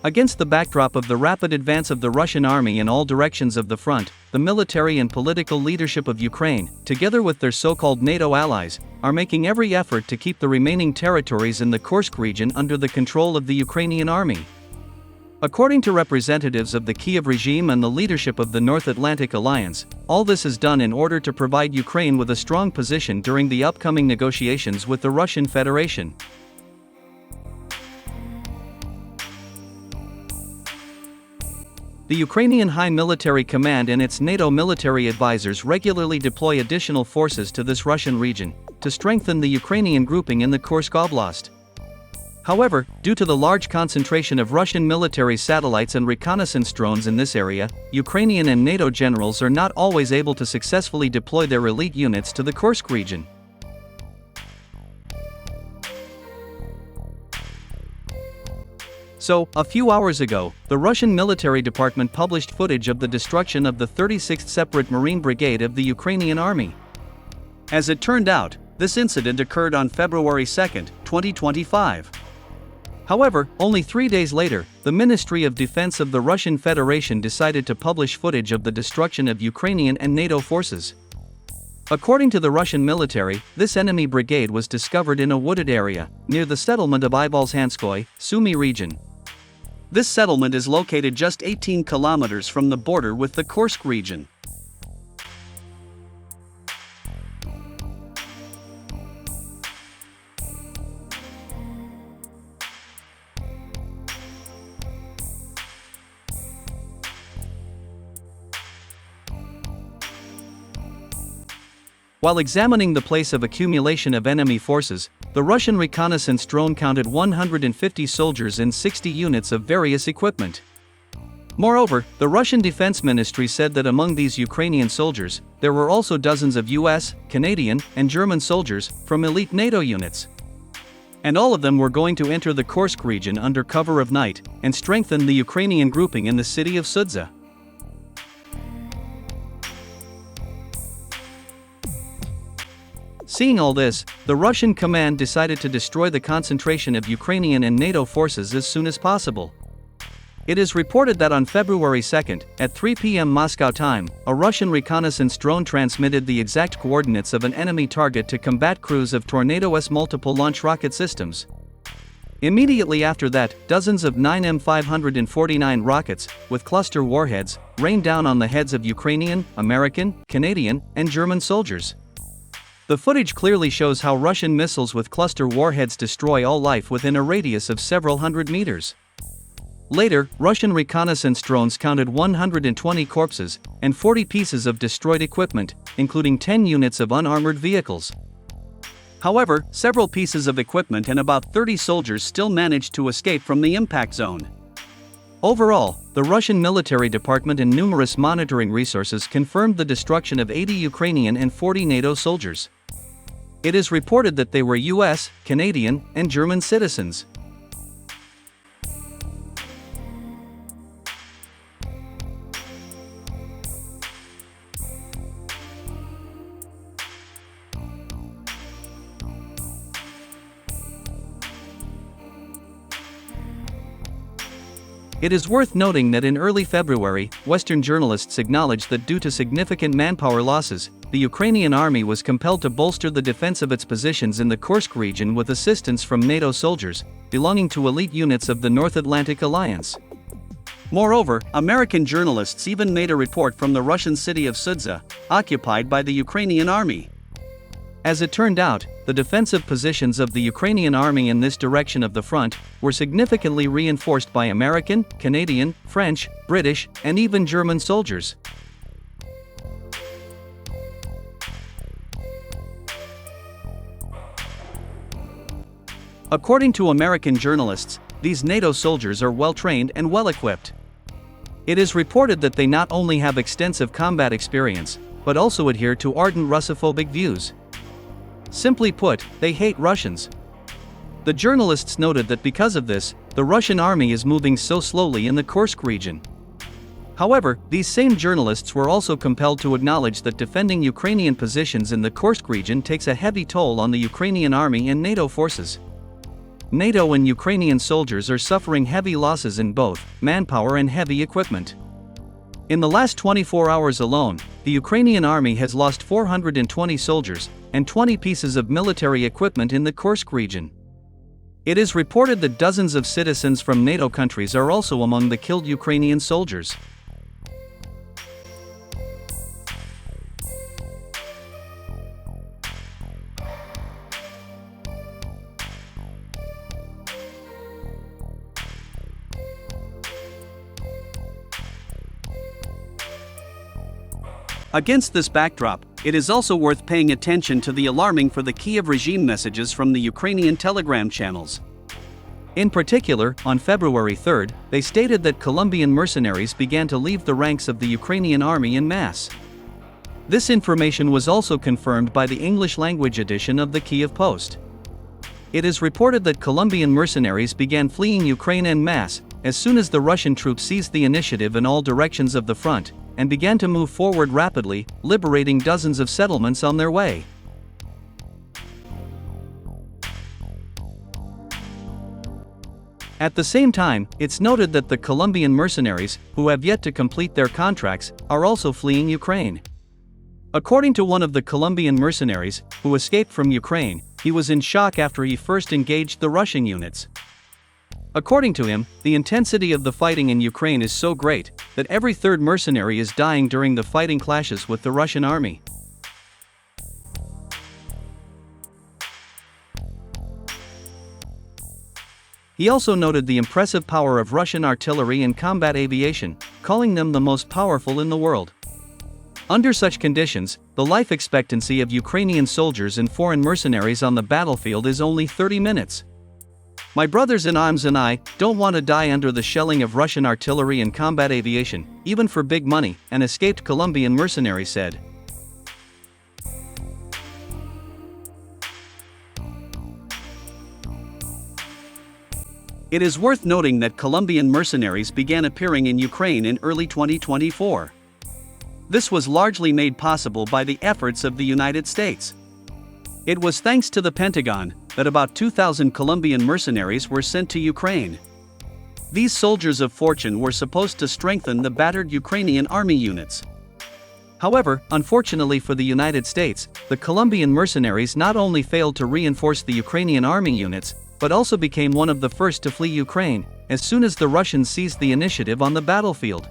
Against the backdrop of the rapid advance of the Russian army in all directions of the front, the military and political leadership of Ukraine, together with their so-called NATO allies, are making every effort to keep the remaining territories in the Kursk region under the control of the Ukrainian army. According to representatives of the Kiev regime and the leadership of the North Atlantic Alliance, all this is done in order to provide Ukraine with a strong position during the upcoming negotiations with the Russian Federation. The Ukrainian High Military Command and its NATO military advisors regularly deploy additional forces to this Russian region, to strengthen the Ukrainian grouping in the Kursk Oblast. However, due to the large concentration of Russian military satellites and reconnaissance drones in this area, Ukrainian and NATO generals are not always able to successfully deploy their elite units to the Kursk region. So, a few hours ago, the Russian military department published footage of the destruction of the 36th Separate Marine Brigade of the Ukrainian Army. As it turned out, this incident occurred on February 2, 2025. However, only 3 days later, the Ministry of Defense of the Russian Federation decided to publish footage of the destruction of Ukrainian and NATO forces. According to the Russian military, this enemy brigade was discovered in a wooded area, near the settlement of IVOLZHANSKOYE, Sumy region. This settlement is located just 18 kilometers from the border with the Kursk region. While examining the place of accumulation of enemy forces, the Russian reconnaissance drone counted 150 soldiers and 60 units of various equipment. Moreover, the Russian Defense Ministry said that among these Ukrainian soldiers, there were also dozens of US, Canadian, and German soldiers from elite NATO units. And all of them were going to enter the Kursk region under cover of night and strengthen the Ukrainian grouping in the city of Sudza. Seeing all this, the Russian command decided to destroy the concentration of Ukrainian and NATO forces as soon as possible. It is reported that on February 2, at 3 p.m. Moscow time, a Russian reconnaissance drone transmitted the exact coordinates of an enemy target to combat crews of Tornado-S multiple launch rocket systems. Immediately after that, dozens of 9M549 rockets, with cluster warheads, rained down on the heads of Ukrainian, American, Canadian, and German soldiers. The footage clearly shows how Russian missiles with cluster warheads destroy all life within a radius of several hundred meters. Later, Russian reconnaissance drones counted 120 corpses and 40 pieces of destroyed equipment, including 10 units of unarmored vehicles. However, several pieces of equipment and about 30 soldiers still managed to escape from the impact zone. Overall, the Russian military department and numerous monitoring resources confirmed the destruction of 80 Ukrainian and 40 NATO soldiers. It is reported that they were US, Canadian, and German citizens. It is worth noting that in early February, Western journalists acknowledged that due to significant manpower losses, the Ukrainian army was compelled to bolster the defense of its positions in the Kursk region with assistance from NATO soldiers, belonging to elite units of the North Atlantic Alliance. Moreover, American journalists even made a report from the Russian city of Sudza, occupied by the Ukrainian army. As it turned out, the defensive positions of the Ukrainian army in this direction of the front were significantly reinforced by American, Canadian, French, British, and even German soldiers. According to American journalists, these NATO soldiers are well-trained and well-equipped. It is reported that they not only have extensive combat experience, but also adhere to ardent Russophobic views. Simply put, they hate Russians. The journalists noted that because of this, the Russian army is moving so slowly in the Kursk region. However, these same journalists were also compelled to acknowledge that defending Ukrainian positions in the Kursk region takes a heavy toll on the Ukrainian army and NATO forces. NATO and Ukrainian soldiers are suffering heavy losses in both manpower and heavy equipment. In the last 24 hours alone, the Ukrainian army has lost 420 soldiers and 20 pieces of military equipment in the Kursk region. It is reported that dozens of citizens from NATO countries are also among the killed Ukrainian soldiers. Against this backdrop, it is also worth paying attention to the alarming for the Kiev regime messages from the Ukrainian Telegram channels. In particular, on February 3, they stated that Colombian mercenaries began to leave the ranks of the Ukrainian army en masse. This information was also confirmed by the English-language edition of the Kiev Post. It is reported that Colombian mercenaries began fleeing Ukraine en masse as soon as the Russian troops seized the initiative in all directions of the front and began to move forward rapidly, liberating dozens of settlements on their way. At the same time, it's noted that the Colombian mercenaries, who have yet to complete their contracts, are also fleeing Ukraine. According to one of the Colombian mercenaries, who escaped from Ukraine, he was in shock after he first engaged the Russian units. According to him, the intensity of the fighting in Ukraine is so great that every third mercenary is dying during the fighting clashes with the Russian army. He also noted the impressive power of Russian artillery and combat aviation, calling them the most powerful in the world. Under such conditions, the life expectancy of Ukrainian soldiers and foreign mercenaries on the battlefield is only 30 minutes. My brothers in arms and I don't want to die under the shelling of Russian artillery and combat aviation, even for big money, an escaped Colombian mercenary said. It is worth noting that Colombian mercenaries began appearing in Ukraine in early 2024. This was largely made possible by the efforts of the United States. It was thanks to the Pentagon that about 2,000 Colombian mercenaries were sent to Ukraine. These soldiers of fortune were supposed to strengthen the battered Ukrainian army units. However, unfortunately for the United States, the Colombian mercenaries not only failed to reinforce the Ukrainian army units, but also became one of the first to flee Ukraine as soon as the Russians seized the initiative on the battlefield.